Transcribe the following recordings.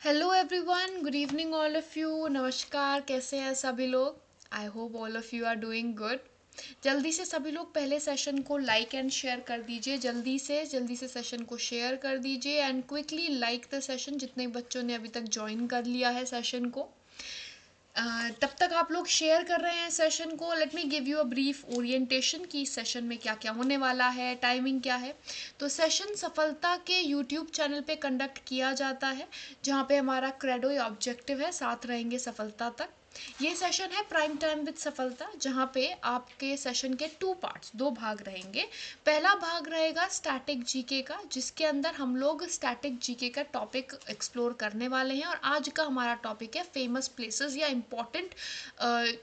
Hello everyone, good evening all of you. नमस्कार, कैसे हैं सभी लोग? I hope all of you are doing good. जल्दी से सभी लोग पहले सेशन को लाइक एंड शेयर कर दीजिए। जल्दी से सेशन को शेयर कर दीजिए and quickly like the session. जितने बच्चों ने अभी तक ज्वाइन कर लिया है सेशन को, तब तक आप लोग शेयर कर रहे हैं सेशन को। Let me give you a brief orientation कि सेशन में क्या क्या होने वाला है, टाइमिंग क्या है। तो सेशन सफलता के यूट्यूब चैनल पे कंडक्ट किया जाता है, जहाँ पे हमारा क्रेडो या ऑब्जेक्टिव है, साथ रहेंगे सफलता तक। ये सेशन है प्राइम टाइम विद सफलता, जहाँ पे आपके सेशन के दो भाग रहेंगे। पहला भाग रहेगा स्टैटिक जीके का, जिसके अंदर हम लोग स्टैटिक जीके का टॉपिक एक्सप्लोर करने वाले हैं। और आज का हमारा टॉपिक है फेमस प्लेसेस या important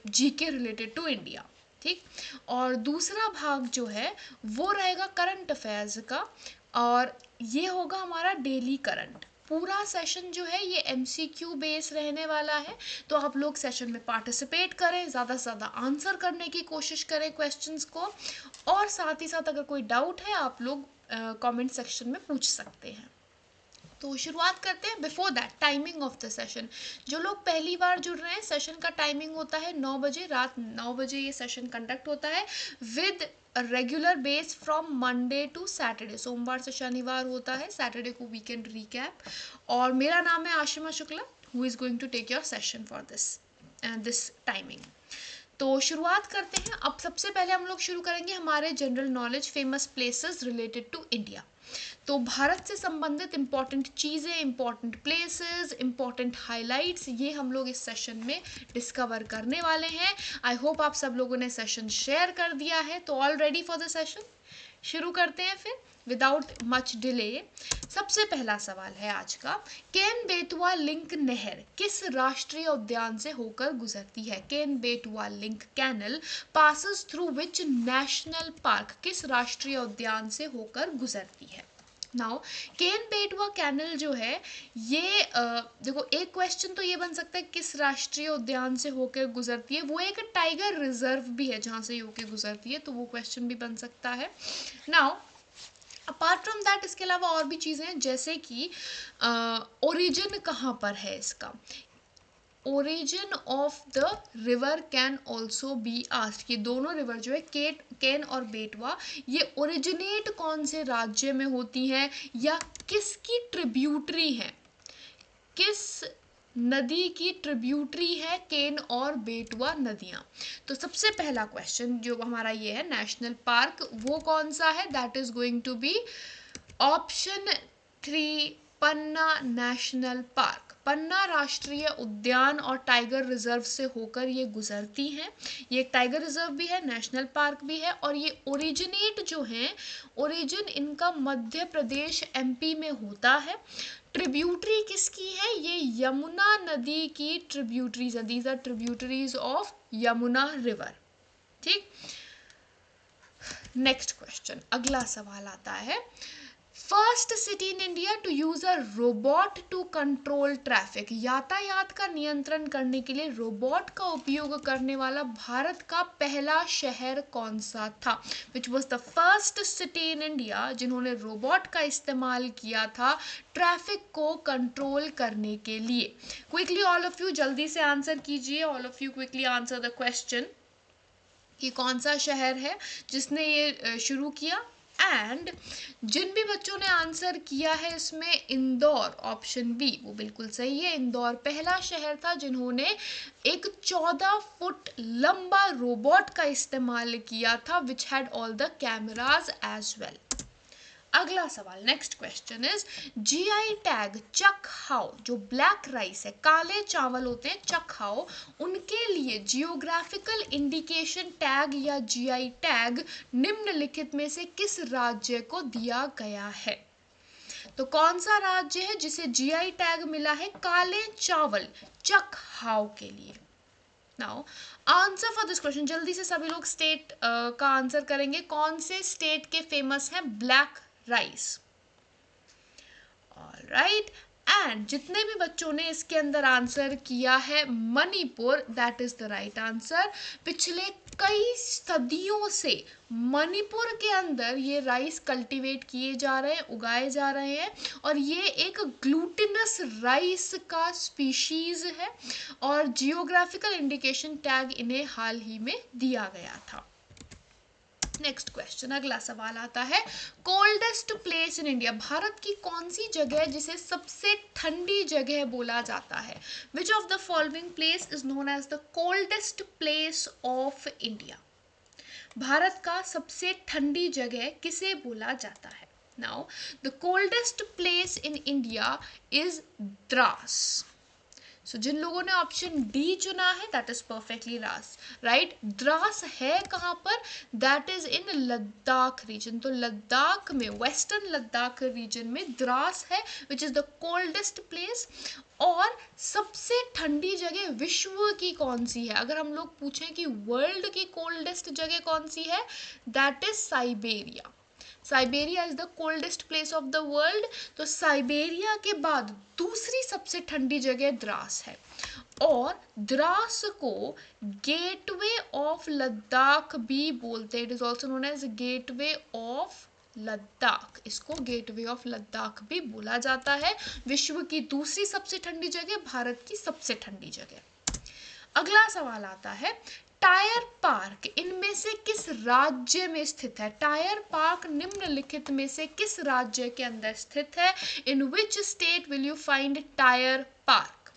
GK related to India. ठीक। और दूसरा भाग जो है वो रहेगा करंट अफेयर्स का, और ये होगा हमारा डेली करंट। पूरा सेशन जो है ये एमसीक्यू बेस रहने वाला है। तो आप लोग सेशन में पार्टिसिपेट करें, ज़्यादा से ज़्यादा आंसर करने की कोशिश करें क्वेश्चंस को। और साथ ही साथ अगर कोई डाउट है आप लोग कमेंट सेक्शन में पूछ सकते हैं। तो शुरुआत करते हैं। Before that, timing of the session. जो लोग पहली बार जुड़ रहे हैं, सेशन का टाइमिंग होता है 9 बजे, रात 9 बजे ये सेशन कंडक्ट होता है with regular base from Monday to Saturday. सोमवार से शनिवार होता है, सैटरडे को वीकेंड रिकैप। और मेरा नाम है Ashima Shukla, who is going to take your session for this timing. तो शुरुआत करते हैं। अब सबसे पहले हम लोग शुरू करेंगे हमारे general knowledge, famous places related to India. तो भारत से संबंधित इंपॉर्टेंट चीज़ें, इंपॉर्टेंट प्लेसेस, इंपॉर्टेंट हाइलाइट्स, ये हम लोग इस सेशन में डिस्कवर करने वाले हैं। आई होप आप सब लोगों ने सेशन शेयर कर दिया है। तो all ready for the session? शुरू करते हैं फिर विदाउट मच डिले। सबसे पहला सवाल है आज का, केन बेतवा लिंक नहर किस राष्ट्रीय उद्यान से होकर गुजरती है? Ken Betwa link canal passes through which national park, किस राष्ट्रीय उद्यान से होकर गुजरती है? नाउ, केन बेटवा कैनल जो है ये देखो, एक क्वेश्चन तो ये बन सकता है किस राष्ट्रीय उद्यान से होकर गुजरती है। वो एक टाइगर रिजर्व भी है जहाँ से होकर गुजरती है, तो वो क्वेश्चन भी बन सकता है। नाउ, अपार्ट फ्रॉम दैट, इसके अलावा और भी चीज़ें हैं, जैसे कि ओरिजिन कहाँ पर है इसका। Origin of the river can also be asked. ये दोनों रिवर जो है केन और बेटवा, ये ओरिजिनेट कौन से राज्य में होती हैं या किसकी ट्रिब्यूटरी है, किस नदी की ट्रिब्यूटरी है केन और बेटवा नदियाँ। तो सबसे पहला क्वेश्चन जो हमारा ये है, नेशनल पार्क वो कौन सा है? That is going to be option 3, Panna national park. Panna राष्ट्रीय उद्यान और टाइगर रिजर्व से होकर ये गुजरती हैं। ये एक टाइगर रिजर्व भी है, नेशनल पार्क भी है, और ये ओरिजिनेट जो हैं, ओरिजिन इनका मध्य प्रदेश एमपी में होता है। ट्रिब्यूटरी किसकी है? ये यमुना नदी की ट्रिब्यूटरीज है। These are tributaries of Yamuna river. ठीक। नेक्स्ट क्वेश्चन, अगला सवाल आता है, first city in India to use a robot to control traffic. यातायात का नियंत्रण करने के लिए रोबोट का उपयोग करने वाला भारत का पहला शहर कौन सा था? विच was the first city in India जिन्होंने रोबोट का इस्तेमाल किया था ट्रैफिक को कंट्रोल करने के लिए? क्विकली ऑल ऑफ यू जल्दी से आंसर कीजिए। All of you quickly answer the question कि कौन सा शहर है जिसने ये शुरू किया। एंड जिन भी बच्चों ने आंसर किया है इसमें इंदौर, ऑप्शन बी, वो बिल्कुल सही है। इंदौर पहला शहर था जिन्होंने एक 14 फुट लंबा रोबोट का इस्तेमाल किया था, which had all the cameras as well. अगला सवाल, next question is, GI tag Chak Hao, जो ब्लैक राइस है, काले चावल होते हैं चक हाउ, उनके लिए जियोग्राफिकल इंडिकेशन टैग या जीआई टैग निम्नलिखित में से किस राज्य को दिया गया है? तो कौन सा राज्य है जिसे जीआई टैग मिला है काले चावल चक हाउ के लिए? Now, answer for this question, जल्दी से सभी लोग स्टेट का आंसर करेंगे। कौन से स्टेट के फेमस हैं ब्लैक राइस? ऑलराइट, एंड जितने भी बच्चों ने इसके अंदर आंसर किया है Manipur, that is the right answer. पिछले कई सदियों से मणिपुर के अंदर ये राइस कल्टीवेट किए जा रहे हैं, उगाए जा रहे हैं, और ये एक ग्लूटिनस राइस का स्पीशीज है और जियोग्राफिकल इंडिकेशन टैग इन्हें हाल ही में दिया गया था। नेक्स्ट क्वेश्चन, अगला सवाल आता है, coldest place in India, Bharat की कौन सी जगह जिसे सबसे ठंडी जगह बोला जाता है? Which of the following place is known as the coldest place of India? Bharat का सबसे ठंडी जगह किसे बोला जाता है? Now the coldest place in India is Dras. So जिन लोगों ने ऑप्शन डी चुना है that is perfectly right. Dras है कहाँ पर? That is in Ladakh region. तो लद्दाख में, वेस्टर्न लद्दाख रीजन में द्रास है which is the coldest place. और सबसे ठंडी जगह विश्व की कौन सी है? अगर हम लोग पूछें कि वर्ल्ड की कोल्डेस्ट जगह कौन सी है, that is Siberia. Siberia is the coldest place of the world. तो साइबेरिया के बाद दूसरी सबसे ठंडी जगह द्रास है, और द्रास को गेटवे ऑफ लद्दाख भी बोलते हैं। It is also known as gateway of Ladakh. इसको गेटवे ऑफ लद्दाख भी बोला जाता है। विश्व की दूसरी सबसे ठंडी जगह, भारत की सबसे ठंडी जगह। अगला सवाल आता है, टायर पार्क इनमें से किस राज्य में स्थित है? टायर पार्क निम्नलिखित में से किस राज्य के अंदर स्थित है? In which state will you find tyre park?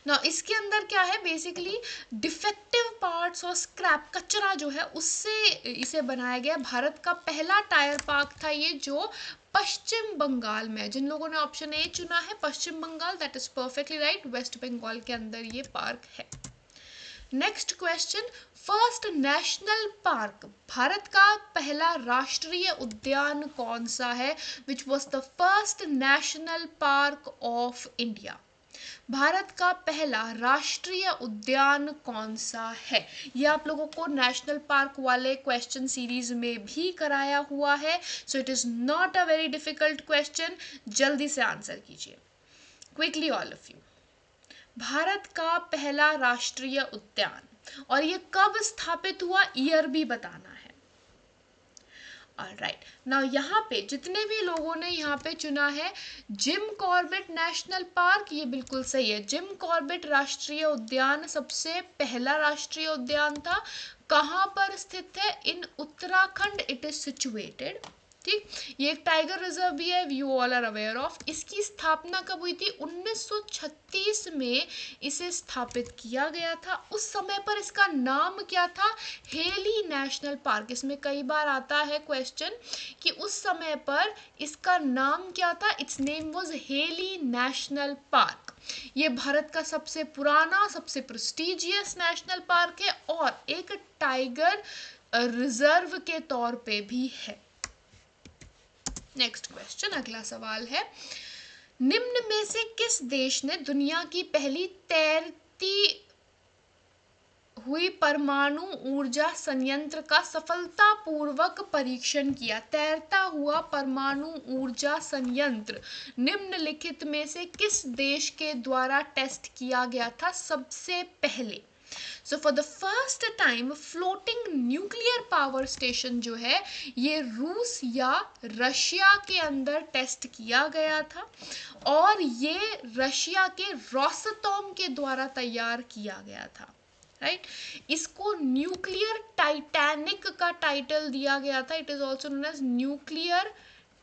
ना इसके अंदर क्या है, बेसिकली डिफेक्टिव पार्ट्स और स्क्रैप कचरा जो है उससे इसे बनाया गया। भारत का पहला टायर पार्क था ये, जो पश्चिम बंगाल में। जिन लोगों ने ऑप्शन ए चुना है Paschim Bengal, that is perfectly right. West Bengal के अंदर ये पार्क है। Next question, first national park, Bharat का पहला राष्ट्रीय उद्यान कौन सा है? Which was the first national park of India? Bharat का पहला राष्ट्रीय उद्यान कौन सा है? ये आप लोगों को नेशनल पार्क वाले क्वेश्चन सीरीज में भी कराया हुआ है। So it is not a very difficult question. जल्दी से आंसर कीजिए, quickly all of you. Bharat का पहला राष्ट्रीय उद्यान, और ये कब स्थापित हुआ, ईयर भी बताना है। ऑलराइट, नाउ यहाँ पे जितने भी लोगों ने यहाँ पे चुना है जिम कॉर्बेट नेशनल पार्क, ये बिल्कुल सही है। जिम कॉर्बेट राष्ट्रीय उद्यान सबसे पहला राष्ट्रीय उद्यान था। कहाँ पर स्थित है? In Uttarakhand it is situated. ठीक, ये एक टाइगर रिजर्व भी है, you all are aware of. इसकी स्थापना कब हुई थी? 1936 में इसे स्थापित किया गया था। उस समय पर इसका नाम क्या था? Heli national park. इसमें कई बार आता है क्वेश्चन कि उस समय पर इसका नाम क्या था। It's name was heli national park. ये भारत का सबसे पुराना, सबसे प्रेस्टिजियस नेशनल पार्क है और एक टाइगर रिजर्व के तौर पे भी है। नेक्स्ट क्वेश्चन, अगला सवाल है, निम्न में से किस देश ने दुनिया की पहली तैरती हुई परमाणु ऊर्जा संयंत्र का सफलतापूर्वक परीक्षण किया? तैरता हुआ परमाणु ऊर्जा संयंत्र निम्नलिखित में से किस देश के द्वारा टेस्ट किया गया था सबसे पहले? So for the first time floating nuclear power station जो है ये रूस या रशिया के अंदर टेस्ट किया गया था, और ये रशिया के रोसटॉम के द्वारा तैयार किया गया था। राइट, इसको न्यूक्लियर टाइटैनिक का टाइटल दिया गया था। It is also known as nuclear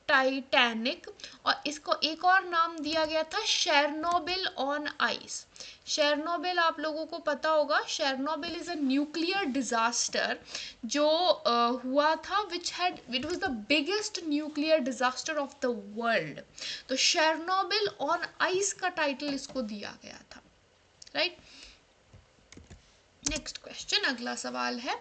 Titanic, और इसको एक और नाम दिया गया था शेरनोबिल ऑन आइस। शेरनोबिल आप लोगों को पता होगा, शेरनोबिल इज अ न्यूक्लियर डिजास्टर जो हुआ था, which was the biggest nuclear disaster of the world. तो शेरनोबिल ऑन आइस का टाइटल इसको दिया गया था। राइट, नेक्स्ट क्वेश्चन, अगला सवाल है,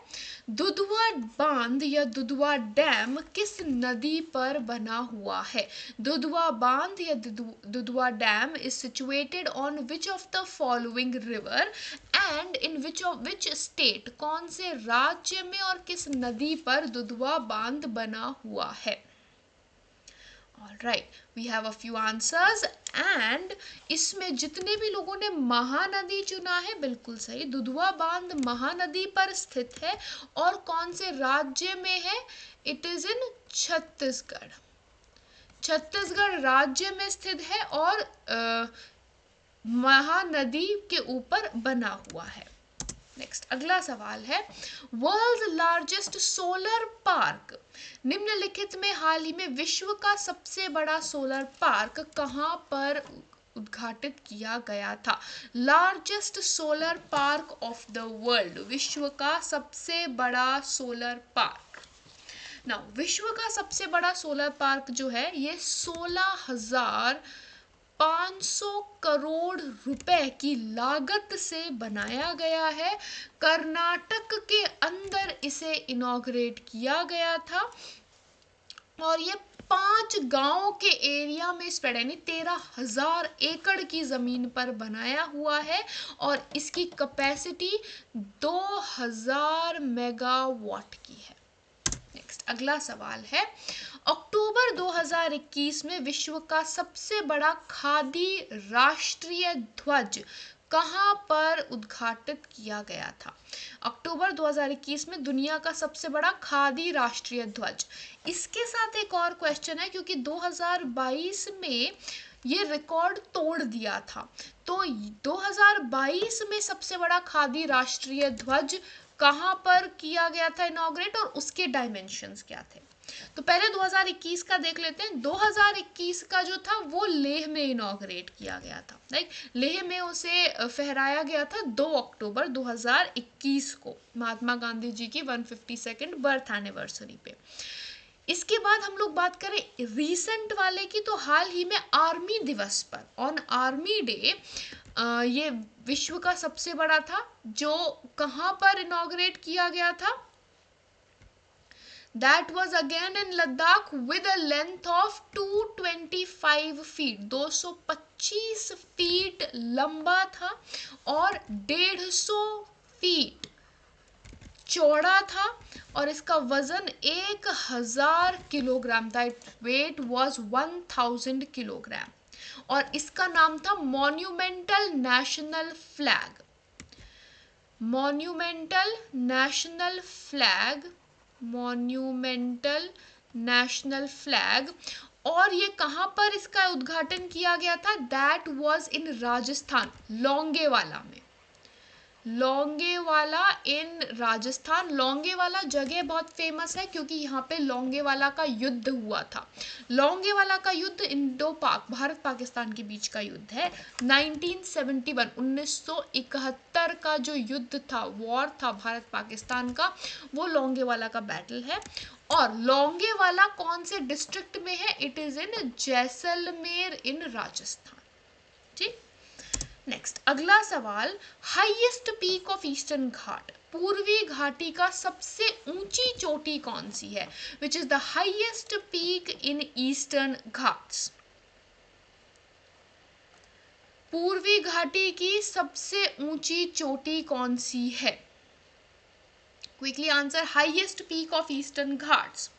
दुधवा बांध या दुधवा डैम किस नदी पर बना हुआ है? दुधवा बांध या Dudhwa dam is situated on which of the following river and in which state? कौन से राज्य में और किस नदी पर दुधवा बांध बना हुआ है? Alright, we have a few answers and इसमें जितने भी लोगों ने महानदी चुना है बिल्कुल सही। दुधवा बांध महानदी पर स्थित है और कौन से राज्य में है? It is in Chhattisgarh. Chhattisgarh राज्य में स्थित है और महानदी के ऊपर बना हुआ है। नेक्स्ट अगला सवाल है, वर्ल्ड लार्जेस्ट सोलर पार्क, निम्नलिखित में हाल ही में विश्व का सबसे बड़ा सोलर पार्क कहां पर उद्घाटित किया गया था? Largest solar park of the world, विश्व का सबसे बड़ा सोलर पार्क। नाउ विश्व का सबसे बड़ा सोलर पार्क जो है ये 16,500 करोड़ रुपए की लागत से बनाया गया है। कर्नाटक के अंदर इसे इनॉग्रेट किया गया था और ये 5 गांव के एरिया में स्प्रेड है, यानी 13,000 एकड़ की जमीन पर बनाया हुआ है और इसकी कैपेसिटी 2000 मेगावाट की है। नेक्स्ट अगला सवाल है, अक्टूबर 2021 में विश्व का सबसे बड़ा खादी राष्ट्रीय ध्वज कहां पर उद्घाटित किया गया था? अक्टूबर 2021 में दुनिया का सबसे बड़ा खादी राष्ट्रीय ध्वज। इसके साथ एक और क्वेश्चन है, क्योंकि 2022 में ये रिकॉर्ड तोड़ दिया था, तो 2022 में सबसे बड़ा खादी राष्ट्रीय ध्वज कहां पर किया गया था इनॉग्रेट और उसके डायमेंशंस क्या थे? तो पहले 2021 का देख लेते हैं। 2021 का जो था वो लेह में इनॉग्रेट किया गया था, राइट। लेह में उसे फहराया गया था 2 अक्टूबर 2021 को, महात्मा गांधी जी की 152nd बर्थ एनिवर्सरी पे। इसके बाद हम लोग बात करें रीसेंट वाले की, तो हाल ही में आर्मी दिवस पर, ऑन आर्मी डे, ये विश्व का सबसे बड़ा था, जो कहां पर इनॉग्रेट किया गया था? That was again in Ladakh with a length of 225 feet, 225 feet लंबा था और 150 फीट चौड़ा था और इसका वजन 1000 किलोग्राम था। वेट वॉज 1000 किलोग्राम और इसका नाम था monumental national flag. Monumental national flag, monumental national flag. और ये कहां पर इसका उद्घाटन किया गया था? That was in Rajasthan, Longewala में। लोंगेवाला इन राजस्थान। लोंगेवाला जगह बहुत फेमस है क्योंकि यहाँ पे लोंगेवाला का युद्ध हुआ था। लोंगेवाला का युद्ध इंडो पाक, भारत पाकिस्तान के बीच का युद्ध है। 1971 1971 का जो युद्ध था, वॉर था भारत पाकिस्तान का, वो लोंगेवाला का बैटल है। और लोंगेवाला कौन से डिस्ट्रिक्ट में है? इट इज इन जैसलमेर इन राजस्थान। ठीक। नेक्स्ट अगला सवाल, हाईएस्ट पीक ऑफ ईस्टर्न घाट, पूर्वी घाटी का सबसे ऊंची चोटी कौन सी है? Which is the highest peak in eastern Ghats. पूर्वी घाटी की सबसे ऊंची चोटी कौन सी है? Quickly answer, highest peak of eastern Ghats,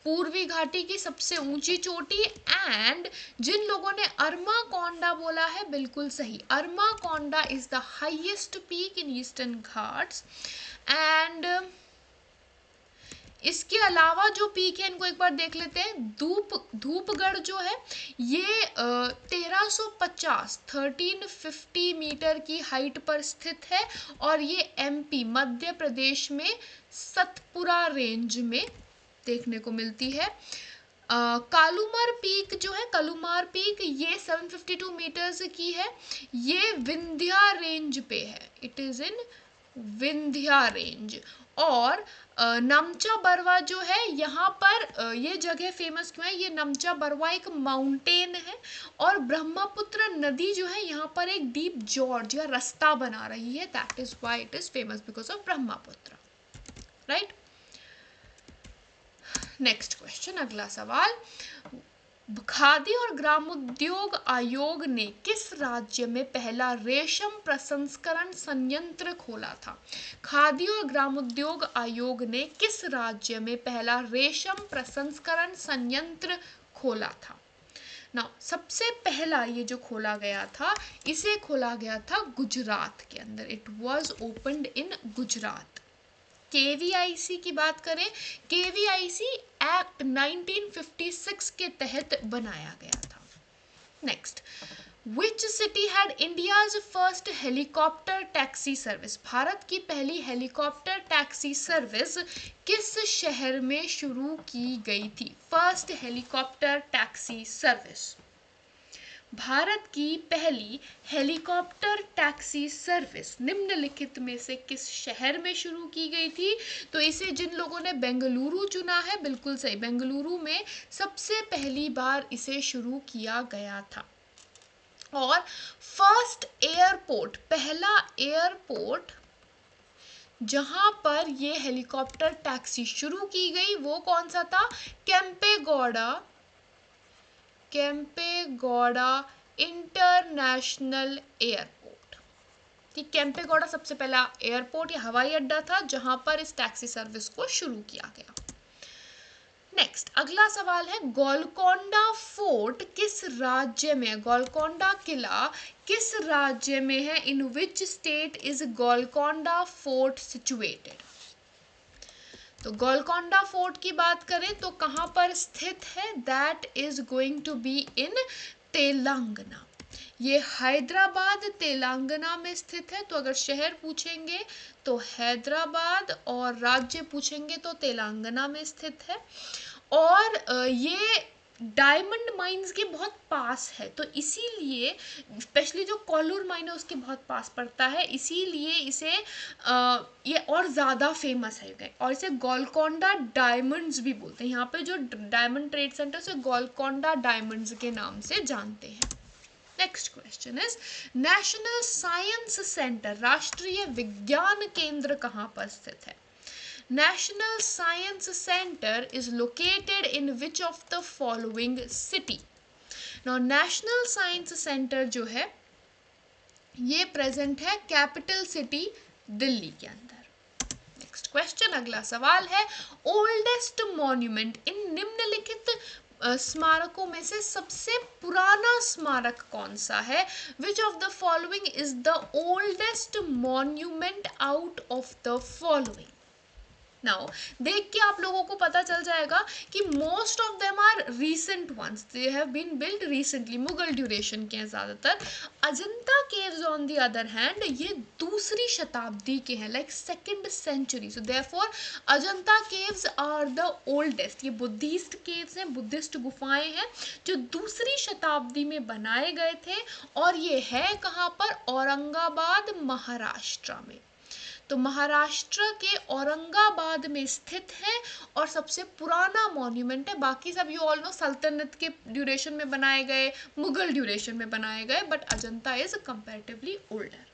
पूर्वी घाटी की सबसे ऊंची चोटी। एंड जिन लोगों ने अरमाकोंडा बोला है, बिल्कुल सही, Armakonda is the highest peak in eastern Ghats. And इसके अलावा जो पीक है इनको एक बार देख लेते हैं। धूपगढ़ जो है ये 1350 मीटर की हाइट पर स्थित है और ये एमपी मध्य प्रदेश में सतपुरा रेंज में देखने को मिलती है। कालूमर पीक जो है, कालूमार पीक, ये 752 मीटर्स की है, ये विंध्या रेंज पे है, it is in Vindhya range. और नमचा बरवा जो है, यहाँ पर ये जगह फेमस क्यों है? ये नमचा बरवा एक माउंटेन है और ब्रह्मपुत्र नदी जो है यहाँ पर एक डीप जॉर्ज या रास्ता बना रही है, that is why it is famous because of Brahmaputra, right. Next question, अगला सवाल, खादी और ग्रामोद्योग आयोग ने किस राज्य में पहला रेशम प्रसंस्करण संयंत्र खोला था? खादी और ग्रामोद्योग आयोग ने किस राज्य में पहला रेशम प्रसंस्करण संयंत्र खोला था? ना सबसे पहला ये जो खोला गया था, इसे खोला गया था गुजरात के अंदर। It was opened in Gujarat. KVIC की बात करें, केवीआईसी एक्ट 1956 के तहत बनाया गया था। Next, which city had India's first helicopter taxi service? Bharat की पहली हेलीकॉप्टर टैक्सी सर्विस किस शहर में शुरू की गई थी? First helicopter taxi service, Bharat की पहली हेलीकॉप्टर टैक्सी सर्विस निम्नलिखित में से किस शहर में शुरू की गई थी? तो इसे जिन लोगों ने बेंगलुरु चुना है, बिल्कुल सही, बेंगलुरु में सबसे पहली बार इसे शुरू किया गया था। और फर्स्ट एयरपोर्ट, पहला एयरपोर्ट जहां पर ये हेलीकॉप्टर टैक्सी शुरू की गई वो कौन सा था? Kempegowda, Kempegowda international airport. ठीक, केम्पेगौड़ा सबसे पहला एयरपोर्ट या हवाई अड्डा था जहां पर इस टैक्सी सर्विस को शुरू किया गया। नेक्स्ट, अगला सवाल है, गोलकोंडा फोर्ट किस राज्य में है? गोलकोंडा किला किस राज्य में है? In which state is Golconda fort situated? तो गोलकोंडा फोर्ट की बात करें तो कहां पर स्थित है? That is going to be in Telangana. ये हैदराबाद तेलंगाना में स्थित है। तो अगर शहर पूछेंगे तो हैदराबाद और राज्य पूछेंगे तो तेलंगाना में स्थित है। और ये डायमंड माइंस के बहुत पास है, तो इसीलिए स्पेशली जो कोल्लूर माइन है उसके बहुत पास पड़ता है, इसीलिए इसे ये और ज़्यादा फेमस है। और इसे गोलकोंडा डायमंड्स भी बोलते हैं। यहाँ पे जो डायमंड ट्रेड सेंटर से गोलकोंडा डायमंड्स के नाम से जानते हैं। Next question is, national science centre, राष्ट्रीय विज्ञान केंद्र कहाँ पर स्थित है? National Science Center is located in which of the following city? Now National Science Center जो है ये प्रेजेंट है कैपिटल सिटी दिल्ली के अंदर। नेक्स्ट क्वेश्चन, अगला सवाल है, ओल्डेस्ट मॉन्यूमेंट, इन निम्नलिखित स्मारकों में से सबसे पुराना स्मारक कौन सा है? Which of the following is the oldest monument out of the following? Now देख के आप लोगों को पता चल जाएगा कि most of them are recent ones, they have been built recently, Mughal duration के हैं ज़्यादातर। Ajanta caves on the other hand ये दूसरी शताब्दी के हैं, like second century. So therefore Ajanta caves are the oldest. ये बुद्धिस्ट केव्स हैं, बुद्धिस्ट गुफाएं हैं जो दूसरी शताब्दी में बनाए गए थे। और ये है कहाँ पर? औरंगाबाद, महाराष्ट्र में। तो महाराष्ट्र के औरंगाबाद में स्थित है और सबसे पुराना मॉन्यूमेंट है। बाकी सब यू ऑल नो सल्तनत के ड्यूरेशन में बनाए गए, मुगल ड्यूरेशन में बनाए गए, but Ajanta is comparatively older.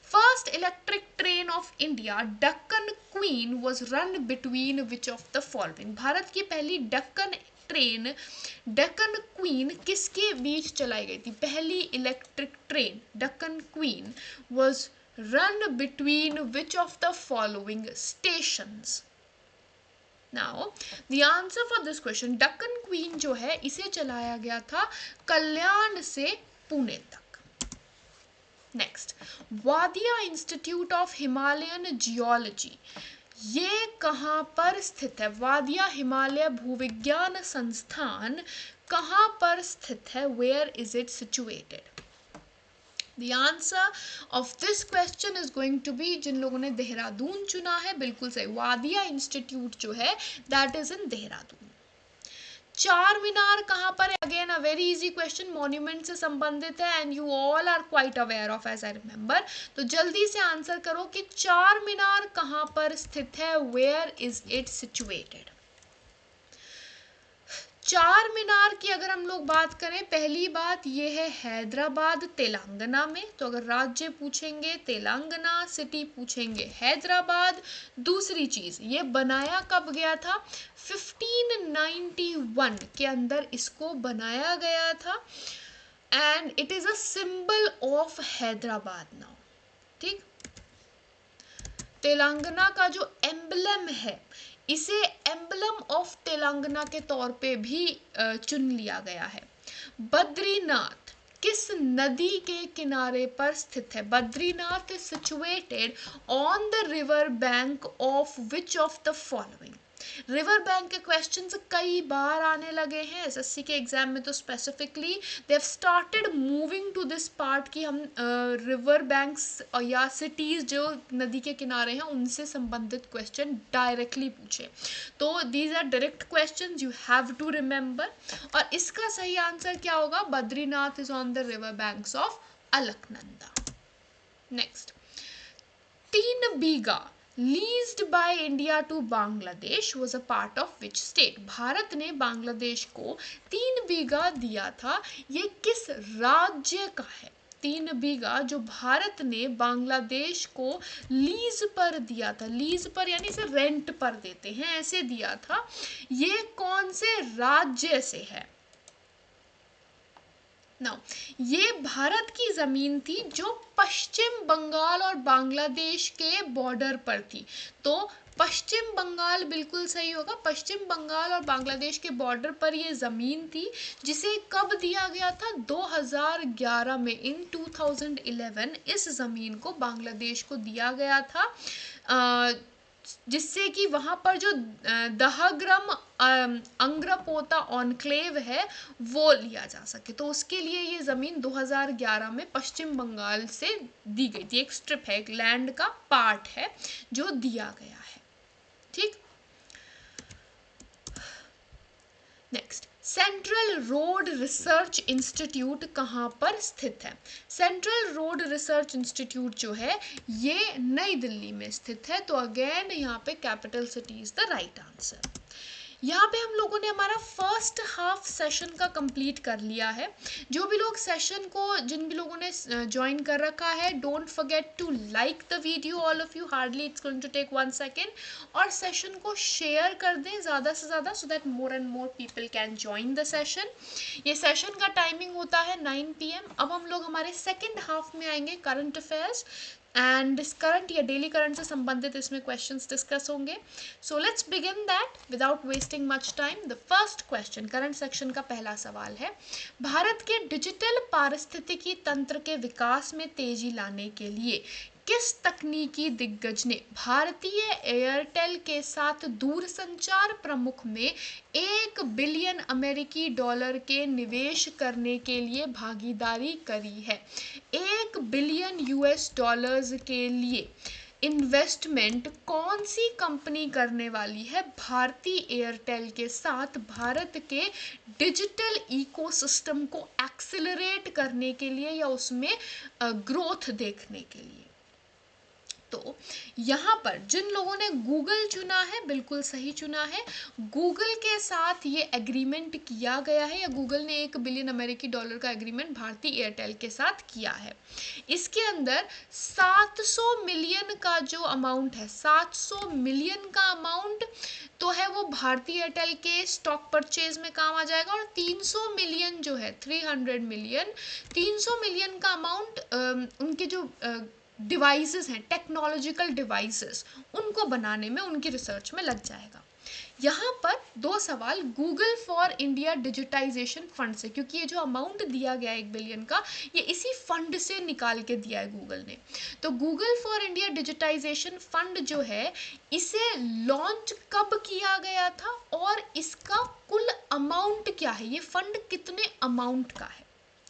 First electric train of India, Deccan queen, was run between which of the following? Bharat की पहली डक्कन ट्रेन, डक्कन क्वीन, किसके बीच चलाई गई थी? पहली electric train Deccan queen was run between which of the following stations? Now the answer for this question, Deccan Queen जो है इसे चलाया गया था कल्याण से पुणे तक। Next, Wadia institute of Himalayan geology, ये कहाँ पर स्थित है? वादिया हिमालय भूविज्ञान संस्थान कहाँ पर स्थित है? Where is it situated? The answer of this question is going to be, जिन लोगों ने देहरादून चुना है बिल्कुल सही, वादिया इंस्टीट्यूट जो है दैट इज इन देहरादून। चार मीनार कहाँ पर है? Again a very easy question, monument से संबंधित है and you all are quite aware of, as I remember. तो जल्दी से आंसर करो कि चार मीनार कहाँ पर स्थित है? Where is it situated? Char Minar की अगर हम लोग बात करें, पहली बात ये है हैदराबाद तेलंगाना में। तो अगर राज्य पूछेंगे तेलंगाना, सिटी पूछेंगे हैदराबाद। दूसरी चीज, ये बनाया कब गया था? 1591 के अंदर इसको बनाया गया था and it is a symbol of Hyderabad now. ठीक, तेलंगाना का जो एम्बलम है इसे एम्बलम ऑफ तेलंगाना के तौर पे भी चुन लिया गया है। बद्रीनाथ किस नदी के किनारे पर स्थित है? Badrinath is situated on the river bank of which of the following? River bank के क्वेश्चंस कई बार आने लगे हैं एसएससी के एग्जाम में, तो specifically they have started moving to this part कि हम रिवर बैंक्स या सिटीज जो नदी के किनारे हैं उनसे संबंधित क्वेश्चन डायरेक्टली पूछे। तो these are direct questions, you have to remember. और इसका सही आंसर क्या होगा? Badrinath is on the river banks of Alaknanda. Next, 3 bigha leased by India to Bangladesh was a part of which state? Bharat ने बांग्लादेश को 3 बीघा दिया था, ये किस राज्य का है? 3 बीघा जो भारत ने बांग्लादेश को लीज पर दिया था, लीज पर यानी इसे रेंट पर देते हैं ऐसे दिया था, ये कौन से राज्य से है? नाउ ये भारत की ज़मीन थी जो पश्चिम बंगाल और बांग्लादेश के बॉर्डर पर थी। तो पश्चिम बंगाल बिल्कुल सही होगा, पश्चिम बंगाल और बांग्लादेश के बॉर्डर पर ये ज़मीन थी, जिसे कब दिया गया था? 2011 में, इन 2011 इस ज़मीन को बांग्लादेश को दिया गया था, जिससे कि वहाँ पर जो दहग्रम अंग्रपोता ऑनक्लेव है वो लिया जा सके। तो उसके लिए ये ज़मीन 2011 में पश्चिम बंगाल से दी गई थी, एक स्ट्रिप है, एक लैंड का पार्ट है जो दिया गया है। ठीक, next, central road research institute कहाँ पर स्थित है? सेंट्रल रोड रिसर्च इंस्टीट्यूट जो है ये नई दिल्ली में स्थित है। तो अगेन यहाँ पे capital city is the right answer. यहाँ पे हम लोगों ने हमारा फर्स्ट हाफ सेशन का कंप्लीट कर लिया है। जो भी लोग सेशन को, जिन भी लोगों ने ज्वाइन कर रखा है, don't forget to like the video, all of you, hardly it's going to take 1 second, और सेशन को शेयर कर दें ज़्यादा से ज़्यादा, so that more and more people can join the session. ये सेशन का टाइमिंग होता है 9 PM। अब हम लोग हमारे सेकेंड हाफ में आएंगे, करंट अफेयर्स एंड करंट या डेली करंट से संबंधित इसमें क्वेश्चंस डिस्कस होंगे। So let's begin that without wasting much time. The first question current section का पहला सवाल है, भारत के डिजिटल पारिस्थितिकी तंत्र के विकास में तेजी लाने के लिए किस तकनीकी दिग्गज ने भारतीय एयरटेल के साथ दूरसंचार प्रमुख में $1 बिलियन अमेरिकी डॉलर के निवेश करने के लिए भागीदारी करी है? $1 बिलियन US के लिए इन्वेस्टमेंट कौन सी कंपनी करने वाली है भारतीय एयरटेल के साथ भारत के डिजिटल इकोसिस्टम को एक्सेलरेट करने के लिए या उसमें ग्रोथ देखने के लिए? तो यहाँ पर जिन लोगों ने गूगल चुना है, बिल्कुल सही चुना है, गूगल के साथ ये एग्रीमेंट किया गया है, या गूगल ने $1 बिलियन अमेरिकी डॉलर का एग्रीमेंट भारतीय एयरटेल के साथ किया है। इसके अंदर 700 मिलियन का जो अमाउंट है, 700 मिलियन का अमाउंट तो है वो भारतीय एयरटेल के स्टॉक परचेज में काम आ जाएगा, और 300 मिलियन जो है, 300 मिलियन, 300 मिलियन का अमाउंट उनके जो डिवाइसेस हैं, टेक्नोलॉजिकल डिवाइसेस, उनको बनाने में, उनकी रिसर्च में लग जाएगा। यहाँ पर 2 सवाल Google for India digitisation fund से, क्योंकि ये जो अमाउंट दिया गया है $1 बिलियन का, ये इसी फंड से निकाल के दिया है गूगल ने। तो Google for India digitisation fund जो है, इसे लॉन्च कब किया गया था और इसका कुल अमाउंट क्या है? ये फंड कितने अमाउंट का है?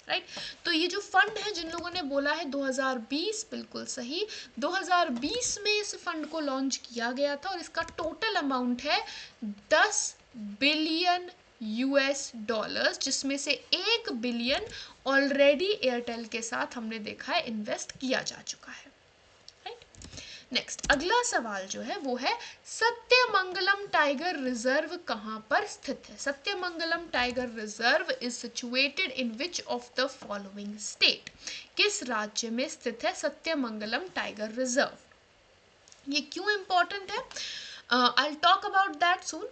राइट, तो ये जो फंड है, जिन लोगों ने बोला है 2020, बिल्कुल सही, 2020 में इस फंड को लॉन्च किया गया था, और इसका टोटल अमाउंट है $10 बिलियन, जिसमें से $1 बिलियन ऑलरेडी एयरटेल के साथ हमने देखा है इन्वेस्ट किया जा चुका है। नेक्स्ट, अगला सवाल जो है वो है, सत्यमंगलम टाइगर रिजर्व कहाँ पर स्थित है? Sathyamangalam tiger reserve is situated in which of the following state? किस राज्य में स्थित है सत्यमंगलम टाइगर रिजर्व? ये क्यों इंपॉर्टेंट है? I talk about that soon.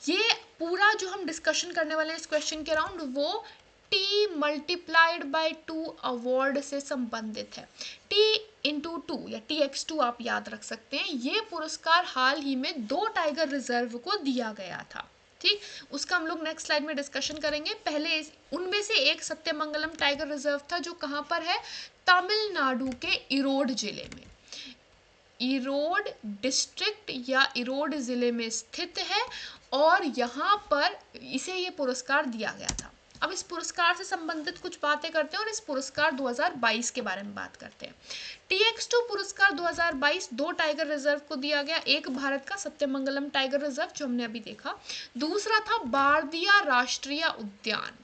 ये पूरा जो हम डिस्कशन करने वाले हैं इस क्वेश्चन के अराउंड, वो T × 2 अवार्ड से संबंधित है। T×2 या TX2 आप याद रख सकते हैं। ये पुरस्कार हाल ही में 2 टाइगर रिजर्व को दिया गया था। ठीक, उसका हम लोग नेक्स्ट स्लाइड में डिस्कशन करेंगे। पहले उनमें से एक सत्यमंगलम टाइगर रिजर्व था, जो कहाँ पर है, तमिलनाडु के इरोड जिले में, इरोड डिस्ट्रिक्ट या इरोड जिले में स्थित है, और यहाँ पर इसे ये पुरस्कार दिया गया था। अब इस पुरस्कार से संबंधित कुछ बातें करते हैं और इस पुरस्कार 2022 के बारे में बात करते हैं। TX2 पुरस्कार 2022 दो टाइगर रिजर्व को दिया गया, एक भारत का सत्यमंगलम टाइगर रिजर्व जो हमने अभी देखा, दूसरा था बारदिया राष्ट्रीय उद्यान,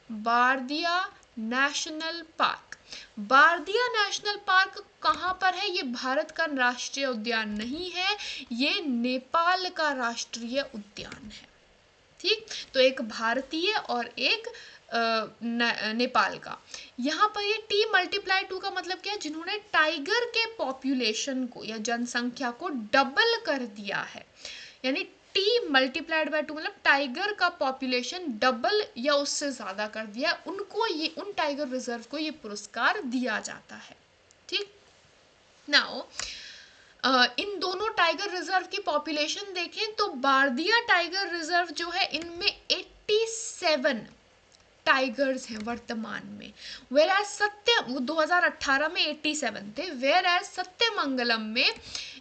बारदिया नेशनल पार्क। बारदिया नेशनल पार्क कहाँ पर है, ये भारत का राष्ट्रीय उद्यान नहीं है, ये नेपाल का राष्ट्रीय उद्यान है। ठीक, तो एक भारतीय और एक नेपाल का। यहाँ पर ये T×2 का मतलब क्या है, जिन्होंने टाइगर के पॉपुलेशन को या जनसंख्या को डबल कर दिया है, यानी T×2 मतलब टाइगर का पॉपुलेशन डबल या उससे ज्यादा कर दिया, उनको ये, उन टाइगर रिजर्व को ये पुरस्कार दिया जाता है। ठीक, नाउ इन दोनों टाइगर रिजर्व की पॉपुलेशन देखें तो बारदिया टाइगर रिजर्व जो है, इनमें 87 टाइगर्स हैं वर्तमान में, वेर एज 2018 में 87 थे, वेर एज सत्यमंगलम में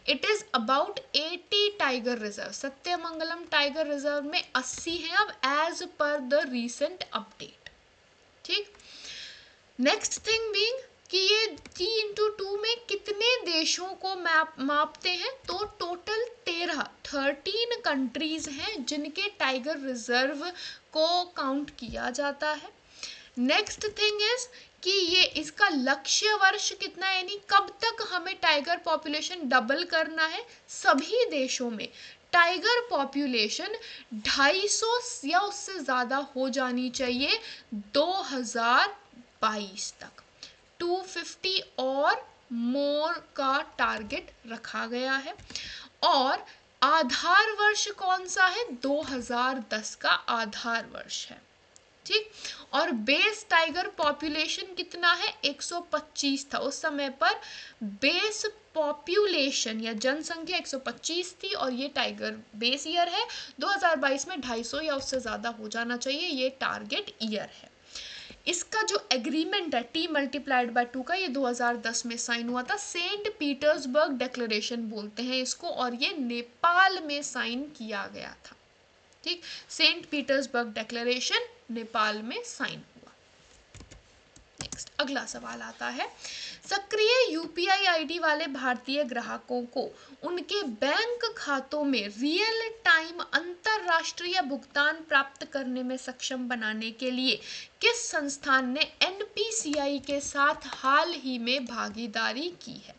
it is about 80 tiger reserve. Sathyamangalam tiger reserve में 80 हैं अब, as per the recent update. ठीक, नेक्स्ट थिंग बीइंग कि ये T×2 में कितने देशों को मापते हैं, तो टोटल 13 कंट्रीज हैं जिनके टाइगर रिजर्व को काउंट किया जाता है। नेक्स्ट थिंग इज कि ये इसका लक्ष्य वर्ष कितना है, यानी कब तक हमें टाइगर पॉपुलेशन डबल करना है। सभी देशों में टाइगर पॉपुलेशन 250 या उससे ज़्यादा हो जानी चाहिए 2022 तक। 250 और मोर का टारगेट रखा गया है, और आधार वर्ष कौन सा है, 2010 का आधार वर्ष है। ठीक, और बेस टाइगर पॉपुलेशन कितना है, 125 था उस समय पर, बेस पॉपुलेशन या जनसंख्या 125 थी, और ये टाइगर बेस ईयर है। 2022 में 250 या उससे ज़्यादा हो जाना चाहिए, ये टारगेट ईयर है। इसका जो एग्रीमेंट है T×2 का, ये 2010 में साइन हुआ था, सेंट पीटर्सबर्ग डिक्लेरेशन बोलते हैं इसको, और ये नेपाल में साइन किया गया था। ठीक, सेंट पीटर्सबर्ग डिक्लेरेशन नेपाल में साइन हुआ। नेक्स्ट अगला सवाल आता है, सक्रिय यूपीआई आईडी वाले भारतीय ग्राहकों को उनके बैंक खातों में रियल टाइम अंतरराष्ट्रीय भुगतान प्राप्त करने में सक्षम बनाने के लिए किस संस्थान ने एनपीसीआई के साथ हाल ही में भागीदारी की है।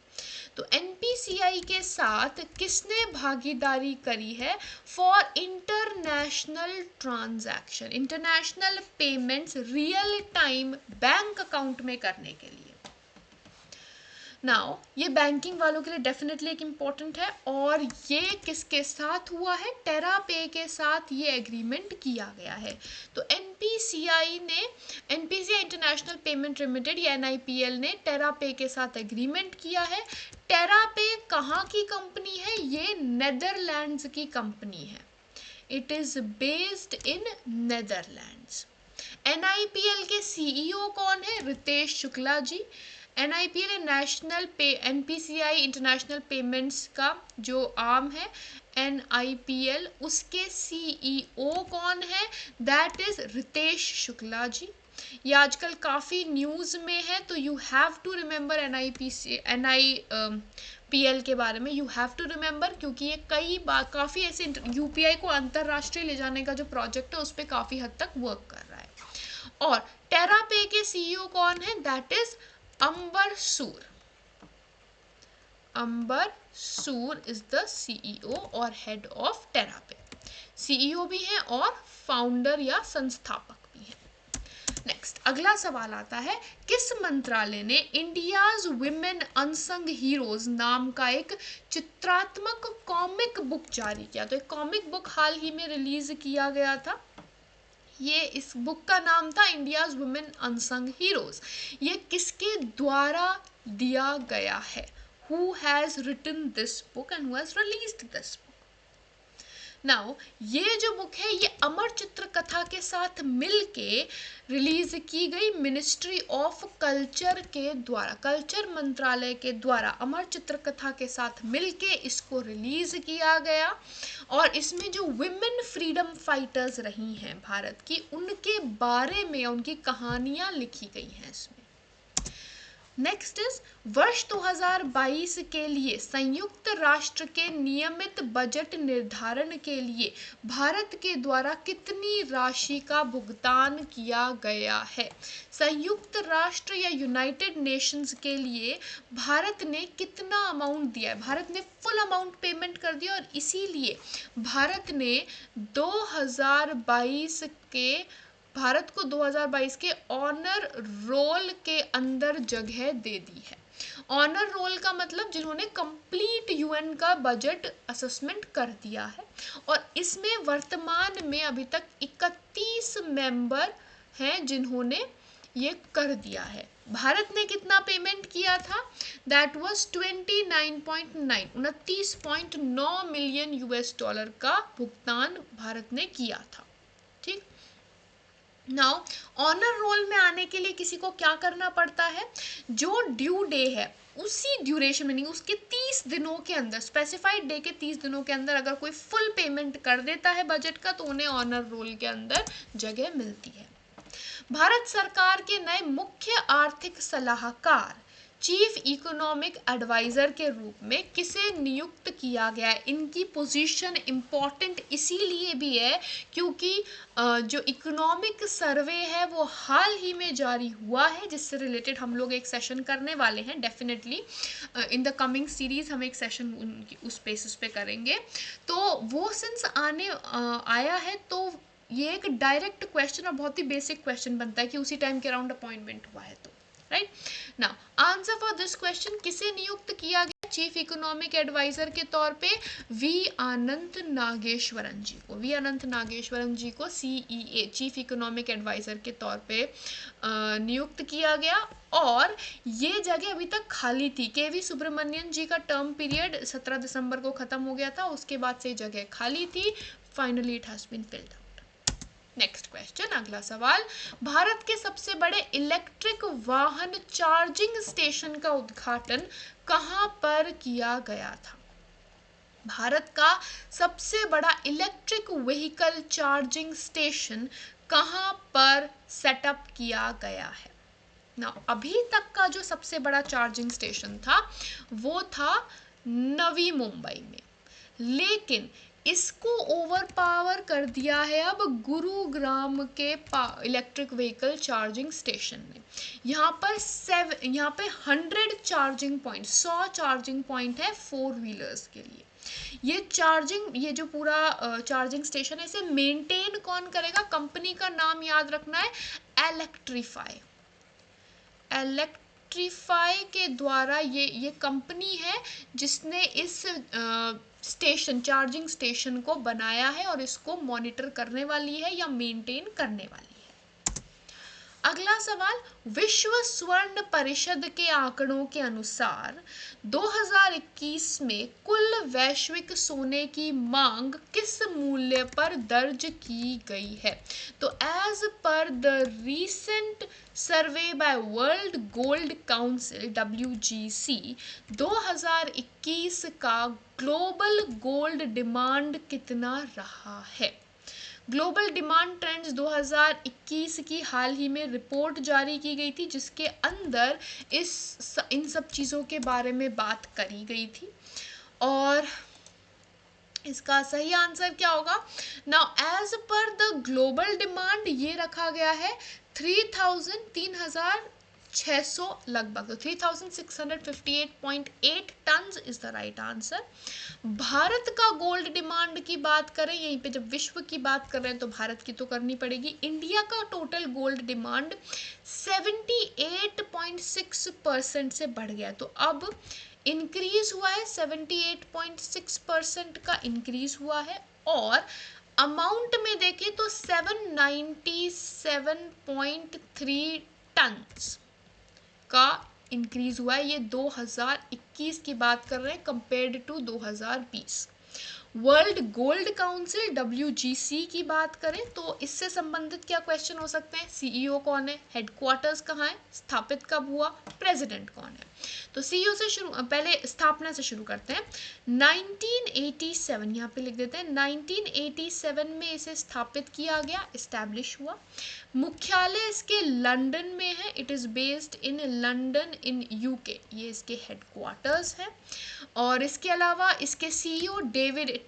तो एनपीसीआई के साथ किसने भागीदारी करी है, for international transaction, international payments real time bank account में करने के लिए। नाउ ये बैंकिंग वालों के लिए डेफिनेटली एक इम्पॉर्टेंट है, और ये किसके साथ हुआ है, टेरापे के साथ ये एग्रीमेंट किया गया है। तो एनपीसीआई इंटरनेशनल पेमेंट लिमिटेड या एनआईपीएल ने टेरापे के साथ एग्रीमेंट किया है। टेरापे कहाँ की कंपनी है, ये नेदरलैंड्स की कंपनी है, it is based in Netherlands. NIPL के सीईओ कौन है, Ritesh Shukla ji. NIPL NPCI international payments का जो आर्म है एनआईपीएल, उसके सीईओ कौन है, दैट इज रितेश शुक्ला जी। ये आजकल काफ़ी न्यूज़ में है, तो you have to remember NIPL के बारे में, यू हैव टू रिमेंबर, क्योंकि ये कई बार काफ़ी ऐसे यूपीआई को अंतर्राष्ट्रीय ले जाने का जो प्रोजेक्ट है उस पर काफ़ी हद तक वर्क कर रहा है। और टेरापे के सीईओ कौन है, दैट इज अंबर सूर। अंबर सूर इज द सीईओ और हेड ऑफ टेरापे, सीईओ भी हैं और फाउंडर या संस्थापक भी हैं। नेक्स्ट अगला सवाल आता है, किस मंत्रालय ने इंडियाज विमेन अनसंग हीरोज नाम का एक चित्रात्मक कॉमिक बुक जारी किया। तो एक कॉमिक बुक हाल ही में रिलीज किया गया था, ये इस बुक का नाम था इंडियाज वुमेन अनसंग हीरोज। ये किसके द्वारा दिया गया है, who has written this book and who has released this book. Now ये जो बुक है ये अमर चित्र कथा के साथ मिलके रिलीज की गई मिनिस्ट्री ऑफ कल्चर के द्वारा, कल्चर मंत्रालय के द्वारा अमर चित्र कथा के साथ मिलके इसको रिलीज किया गया। और इसमें जो विमेन फ्रीडम फाइटर्स रही हैं भारत की, उनके बारे में उनकी कहानियां लिखी गई हैं इसमें। नेक्स्ट इज वर्ष 2022 के लिए संयुक्त राष्ट्र के नियमित बजट निर्धारण के लिए भारत के द्वारा कितनी राशि का भुगतान किया गया है। संयुक्त राष्ट्र या यूनाइटेड नेशंस के लिए भारत ने कितना अमाउंट दिया है, भारत ने फुल अमाउंट पेमेंट कर दिया और इसीलिए भारत ने 2022 के भारत को 2022 के ऑनर रोल के अंदर जगह दे दी है। ऑनर रोल का मतलब जिन्होंने कंप्लीट यूएन का बजट असेसमेंट कर दिया है। और इसमें वर्तमान में अभी तक 31 मेंबर हैं जिन्होंने ये कर दिया है। भारत ने कितना पेमेंट किया था? That was 29.9 million US dollar का भुगतान भारत ने किया था। ठीक। नाउ ऑनर रोल में आने के लिए किसी को क्या करना पड़ता है? जो ड्यू डे है उसी ड्यूरेशन में, नहीं उसके 30 दिनों के अंदर, स्पेसिफाइड डे के 30 दिनों के अंदर अगर कोई फुल पेमेंट कर देता है बजट का तो उन्हें ऑनर रोल के अंदर जगह मिलती है। भारत सरकार के नए मुख्य आर्थिक सलाहकार चीफ इकोनॉमिक एडवाइजर के रूप में किसे नियुक्त किया गया है? इनकी पोजीशन इम्पॉर्टेंट इसीलिए भी है क्योंकि जो इकोनॉमिक सर्वे है वो हाल ही में जारी हुआ है, जिससे रिलेटेड हम लोग एक सेशन करने वाले हैं। Definitely in the coming series हम एक सेशन उस बेसिस पे करेंगे। तो वो सिंस आया है तो ये एक डायरेक्ट क्वेश्चन और बहुत ही बेसिक क्वेश्चन बनता है कि उसी टाइम के अराउंड अपॉइंटमेंट हुआ है तो right. Now answer for this question, किसे नियुक्त किया गया चीफ इकोनॉमिक एडवाइजर के तौर पे? वी अनंत नागेश्वरन जी को, वी अनंत नागेश्वरन जी को सीईए चीफ इकोनॉमिक एडवाइजर के तौर पे नियुक्त किया गया। और ये जगह अभी तक खाली थी। केवी सुब्रमण्यन जी का टर्म पीरियड 17 दिसंबर को खत्म हो गया था, उसके बाद से जगह खाली थी। Finally it has been filled out. Next question, अगला सवाल, भारत के सबसे बड़े इलेक्ट्रिक वाहन चार्जिंग स्टेशन का उद्घाटन कहां पर किया गया था? भारत का सबसे बड़ा इलेक्ट्रिक व्हीकल चार्जिंग स्टेशन कहां पर सेटअप किया गया है? ना अभी तक का जो सबसे बड़ा चार्जिंग स्टेशन था वो था नवी मुंबई में, लेकिन इसको ओवर पावर कर दिया है अब गुरुग्राम के इलेक्ट्रिक व्हीकल चार्जिंग स्टेशन ने। यहाँ पे 100 चार्जिंग पॉइंट, 100 चार्जिंग पॉइंट है 4 व्हीलर्स के लिए। ये जो पूरा चार्जिंग स्टेशन है इसे मेंटेन कौन करेगा? कंपनी का नाम याद रखना है, इलेक्ट्रीफाई। इलेक्ट्रीफाई के द्वारा ये कंपनी है जिसने इस स्टेशन, चार्जिंग स्टेशन को बनाया है और इसको मॉनिटर करने वाली है या मेंटेन करने वाली है। अगला सवाल, विश्व स्वर्ण परिषद के आंकड़ों के अनुसार 2021 में कुल वैश्विक सोने की मांग किस मूल्य पर दर्ज की गई है? तो as per the recent survey by World Gold Council WGC, 2021 का ग्लोबल गोल्ड डिमांड कितना रहा है? ग्लोबल डिमांड ट्रेंड्स 2021 की हाल ही में रिपोर्ट जारी की गई थी, जिसके अंदर इन सब चीज़ों के बारे में बात करी गई थी। और इसका सही आंसर क्या होगा? Now as per the global demand ये रखा गया है 3600 लगभग, तो 3658.8 tonnes is the right answer. Bharat का गोल्ड डिमांड की बात करें, यहीं पे जब विश्व की बात कर रहे हैं तो भारत की तो करनी पड़ेगी। इंडिया का टोटल गोल्ड डिमांड 78.6% से बढ़ गया, तो अब इंक्रीज हुआ है, 78.6% का इंक्रीज हुआ है। और अमाउंट में देखें तो 797.3 टन्स का इंक्रीज हुआ है। ये 2021 की बात कर रहे हैं compared to 2020। World Gold Council WGC की बात करें तो इससे संबंधित क्या क्वेश्चन हो सकते हैं? CEO कौन है, हेडक्वार्टर्स कहाँ है, स्थापित कब हुआ, प्रेसिडेंट कौन है? तो CEO से शुरू, पहले स्थापना से शुरू करते हैं। 1987 यहाँ पे लिख देते हैं, 1987 में इसे स्थापित किया गया, एस्टैब्लिश हुआ। मुख्यालय इसके लंदन में है, it is based in London in UK, ये इसके हेडक्वार्टर्स है। और इसके अलावा इसके CEO डेविड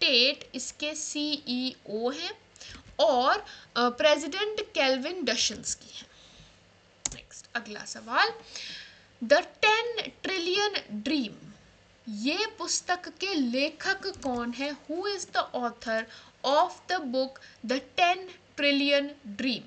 टेट इसके CEO हैं और प्रेसिडेंट केल्विन डशंस्की हैं। नेक्स्ट अगला सवाल, द 10 ट्रिलियन ड्रीम, ये पुस्तक के लेखक कौन है? Who is the author of the book the 10 trillion dream?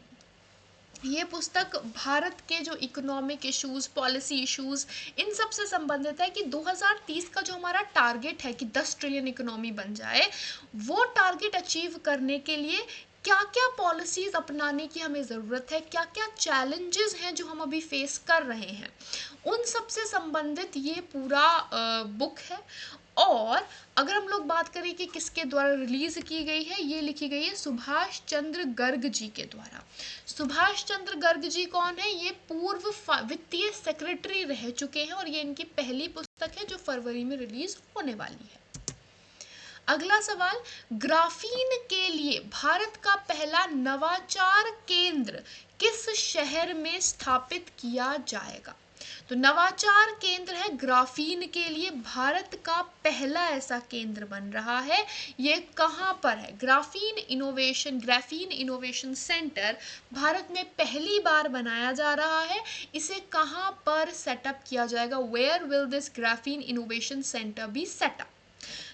ये पुस्तक भारत के जो इकोनॉमिक इश्यूज, पॉलिसी इश्यूज, इन सब से संबंधित है कि 2030 का जो हमारा टारगेट है कि 10 ट्रिलियन इकोनॉमी बन जाए, वो टारगेट अचीव करने के लिए क्या क्या पॉलिसीज अपनाने की हमें ज़रूरत है, क्या क्या चैलेंजेस हैं जो हम अभी फेस कर रहे हैं, उन सब से संबंधित ये पूरा बुक है। और अगर हम लोग बात करें कि किसके द्वारा रिलीज की गई है, ये लिखी गई है सुभाष चंद्र गर्ग जी के द्वारा। सुभाष चंद्र गर्ग जी कौन है? ये पूर्व वित्तीय सेक्रेटरी रह चुके हैं और ये इनकी पहली पुस्तक है जो फरवरी में रिलीज होने वाली है। अगला सवाल, ग्राफीन के लिए भारत का पहला नवाचार केंद्र किस शहर में स्थापित किया जाएगा? तो नवाचार केंद्र है ग्राफीन के लिए, भारत का पहला ऐसा केंद्र बन रहा है। ये कहाँ पर है? ग्राफीन इनोवेशन सेंटर भारत में पहली बार बनाया जा रहा है। इसे कहाँ पर सेटअप किया जाएगा? Where will this graphene innovation centre be set up?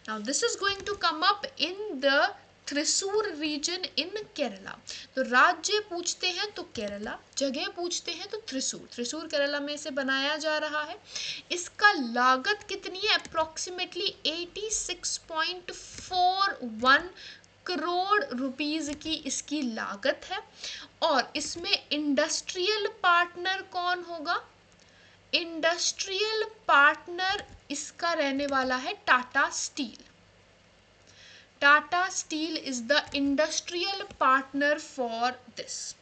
Now this is going to come up in the Thrissur region in Kerala. तो राज्य पूछते हैं तो केरला, जगह पूछते हैं तो थ्रिसूर केरला में इसे बनाया जा रहा है। इसका लागत कितनी है? अप्रोक्सीमेटली 86.41 करोड़ रुपीस की इसकी लागत है। और इसमें इंडस्ट्रियल पार्टनर कौन होगा? इंडस्ट्रियल पार्टनर इसका रहने वाला है Tata steel. Tata steel is the industrial partner for this.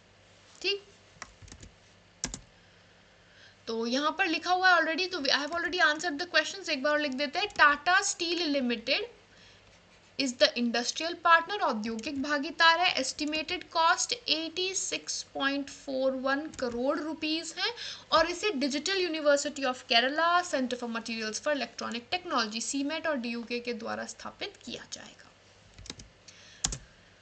ठीक, तो यहां पर लिखा हुआ है ऑलरेडी, तो I have already answered the questions, एक बार और लिख देते हैं। Tata steel limited is the industrial partner, औद्योगिक भागीदार है। एस्टिमेटेड कॉस्ट 86.41 करोड़ रुपीस है और इसे Digital University of Kerala, Centre for Materials for Electronic Technology CMET और DUK के द्वारा स्थापित किया जाएगा।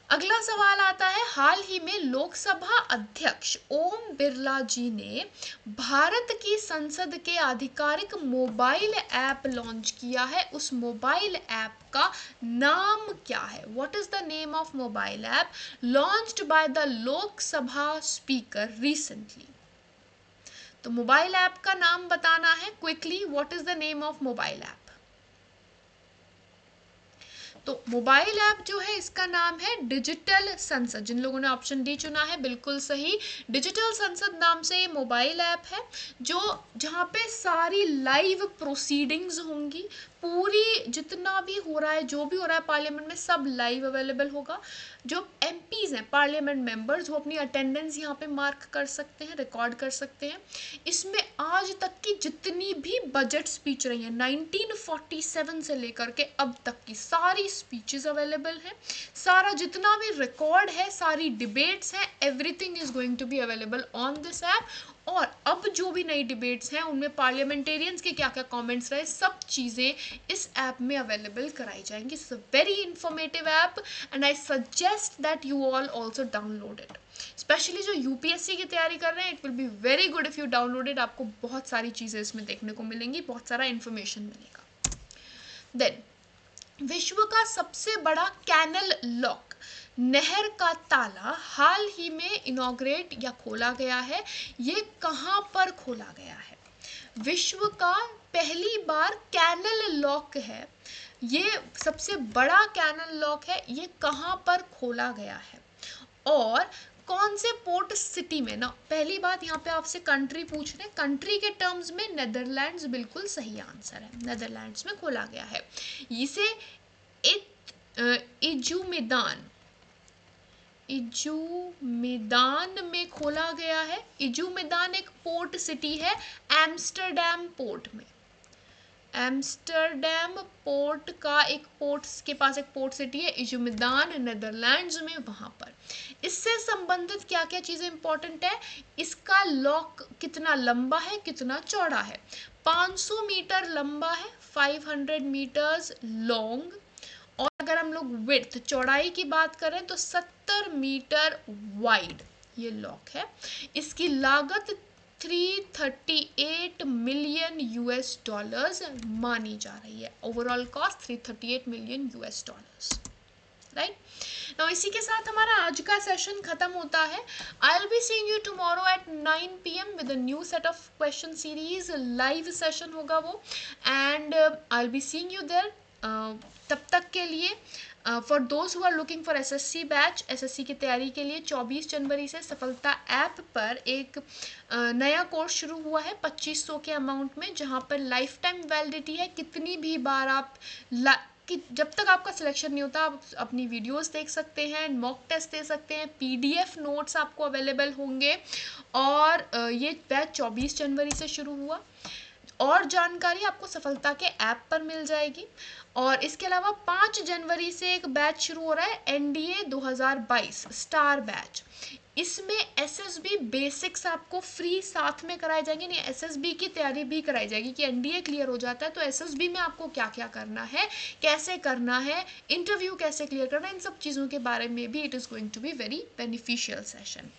अगला सवाल आता है, हाल ही में लोकसभा अध्यक्ष ओम बिरला जी ने भारत की संसद के आधिकारिक मोबाइल ऐप लॉन्च किया है। उस मोबाइल ऐप का नाम क्या है? What is the name of mobile app launched by the Lok Sabha speaker recently? तो मोबाइल ऐप का नाम बताना है quickly. What is the name of mobile app? तो मोबाइल ऐप जो है इसका नाम है डिजिटल संसद। जिन लोगों ने ऑप्शन डी चुना है बिल्कुल सही, डिजिटल संसद नाम से ये मोबाइल ऐप है जो जहाँ पे सारी लाइव प्रोसीडिंग्स होंगी, पूरी जितना भी हो रहा है, जो भी हो रहा है पार्लियामेंट में, सब लाइव अवेलेबल होगा। जो MPs हैं, पार्लियामेंट मेंबर्स, वो अपनी अटेंडेंस यहाँ पे मार्क कर सकते हैं, रिकॉर्ड कर सकते हैं। इसमें आज तक की जितनी भी बजट स्पीच रही है 1947 से लेकर के अब तक की सारी स्पीचेस अवेलेबल हैं। सारा जितना भी रिकॉर्ड है, सारी डिबेट्स हैं, everything is going to be available on this app. और अब जो भी नई डिबेट्स हैं उनमें पार्लियामेंटेरियंस के क्या क्या कमेंट्स रहे, सब चीज़ें इस ऐप में अवेलेबल कराई जाएंगी। It's a very informative app and I suggest that you all also download it. Specially जो UPSC की तैयारी कर रहे हैं, it will be very good if you download it. आपको बहुत सारी चीज़ें इसमें देखने को मिलेंगी, बहुत सारा इन्फॉर्मेशन मिलेगा। देन विश्व का सबसे बड़ा कैनल लॉक, नहर का ताला, हाल ही में इनॉग्रेट या खोला गया है। ये कहाँ पर खोला गया है? विश्व का पहली बार कैनल लॉक है, ये सबसे बड़ा कैनल लॉक है। ये कहाँ पर खोला गया है और कौन से पोर्ट सिटी में ना, पहली बात यहाँ पे आपसे कंट्री पूछ रहे हैं, कंट्री के टर्म्स में नेदरलैंड्स बिल्कुल सही आंसर है, नेदरलैंड्स में खोला गया है इसे। इजुमेदान, इजुमेदान में खोला गया है। इजुमेदान एक पोर्ट सिटी है एम्स्टरडैम पोर्ट में, एम्स्टरडैम पोर्ट का एक पोर्ट के पास एक पोर्ट सिटी है इजुमेदान, नेदरलैंड्स में, वहाँ पर। इससे संबंधित क्या क्या चीज़ें इंपॉर्टेंट है, इसका लॉक कितना लंबा है, कितना चौड़ा है। 500 मीटर लंबा है, 500 मीटर्स लॉन्ग, और अगर हम लोग विड्थ चौड़ाई की बात करें तो 70 मीटर वाइड ये लॉक है। इसकी लागत 338 मिलियन यूएस डॉलर्स मानी जा रही है, overall cost 338 million US dollars, right. Now इसी के साथ हमारा आज का सेशन खत्म होता है। I will be seeing you tomorrow at 9 PM with a new set of question series, live session होगा वो, and I will be seeing you there. तब तक के लिए for those who are looking for SSC batch, SSC की तैयारी के लिए 24 जनवरी से सफलता ऐप पर एक नया कोर्स शुरू हुआ है 2500 के अमाउंट में, जहां पर लाइफ टाइम वैलिडिटी है। कितनी भी बार आप कि जब तक आपका सिलेक्शन नहीं होता आप अपनी वीडियोस देख सकते हैं, मॉक टेस्ट दे सकते हैं, पीडीएफ नोट्स आपको अवेलेबल होंगे, और ये बैच 24 जनवरी से शुरू हुआ। और जानकारी आपको सफलता के ऐप पर मिल जाएगी। और इसके अलावा 5 जनवरी से एक बैच शुरू हो रहा है एनडीए 2022 स्टार बैच। इसमें एसएसबी बेसिक्स आपको फ्री साथ में कराए जाएंगे, नहीं एसएसबी की तैयारी भी कराई जाएगी कि एनडीए क्लियर हो जाता है तो एसएसबी में आपको क्या क्या करना है, कैसे करना है, इंटरव्यू कैसे क्लियर करना है, इन सब चीज़ों के बारे में भी it is going to be very beneficial session.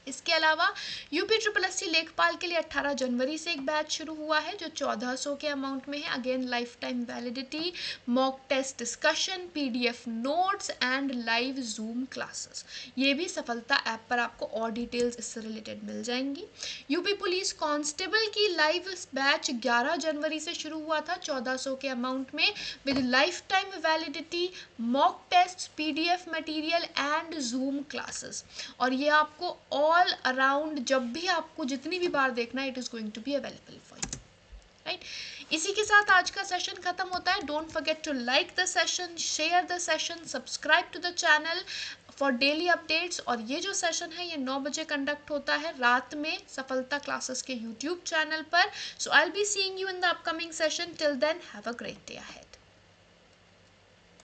इसके अलावा यूपी ट्रिपल एससी लेखपाल के लिए 18 जनवरी से एक बैच शुरू हुआ है जो 1400 के अमाउंट में है। Again lifetime validity, mock test discussion, PDF notes and live Zoom classes. ये भी सफलता ऐप पर आपको और डिटेल्स इससे रिलेटेड मिल जाएंगी। यूपी पुलिस कांस्टेबल की लाइव बैच 11 जनवरी से शुरू हुआ था 1400 के अमाउंट में, with lifetime validity, mock test, PDF material and Zoom classes. और ये आपको ऑल अराउंड जब भी आपको जितनी भी बार देखना है it is going to be available for you, right. इसी के साथ आज का सेशन खत्म होता है। Don't forget to like the session, share the session, subscribe to the channel for daily updates. और ये जो सेशन है ये 9 बजे कंडक्ट होता है रात में सफलता क्लासेस के यूट्यूब चैनल पर। So I will be seeing you in the upcoming session. Till then have a great day ahead.